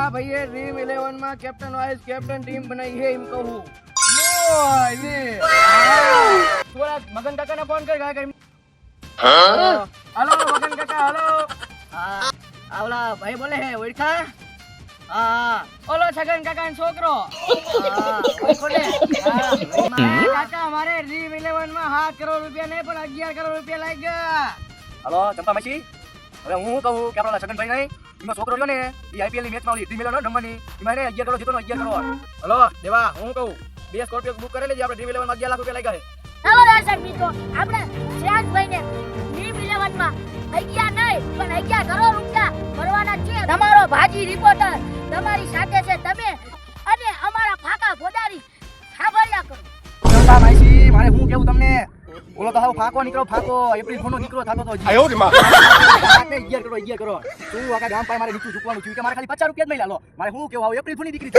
આ ભાઈએ ડ્રીમ 11 માં કેપ્ટન વાઇસ કેપ્ટન ટીમ બનાવી છે એમ કહું થોડા મગન કાકાને ફોન કર કાકા હાલો મગન કાકા હાલો હા આવલા ભાઈ બોલે હે ઓળખા હા ઓલો છગન કાકાનો છોકરો હા ઓળખોને હા કાકા મારે ડ્રીમ 11 માં 7 કરોડ રૂપિયા નહીં પણ 11 કરોડ રૂપિયા લાગી ગયા હાલો ચંપા માસી હવે હું કહું કે આપણા છગનભાઈ નહીં એનો છોકરો રહ્યો ને એ આઈપીએલ ની મેચમાં ઓલી ડ્રીમ 11 રમવાની એમાં એને 11 કરોડ જીતો ને 11 કરોડ હલો દેવા હું કહું 2 સ્કોર્પિયો બુક કરેલી આપણે ડ્રીમ 11 માં 11 લાખ રૂપિયા લાગ્યા છે ચાલો દર્શક મિત્રો આપણે શ્રેયાંશભાઈને ડ્રીમ 11 માં 11 નહીં પણ 11 કરોડ રૂપિયા ભરવાના છે તમારો ભાજી રિપોર્ટર તમારી સાથે છે તમે અને અમારા ફાકા ફોડારી સાંભળ્યા કરો ચંપા માસી મારે હું કેવું તમને ઓલો તો હાવ ફાકો નીકળો ફાકો એપ્રિલ ફોન નો દીકરો થાતો તો આયો રે માં 11 કરોડ તું આખા ગામ પાસે મારે નીચું ચૂકવાનું છું કે મારે ખાલી 50 રૂપિયા જ મળી લો મારે હું કેવું આવ એપ્રિલ ફોન ની દીકરી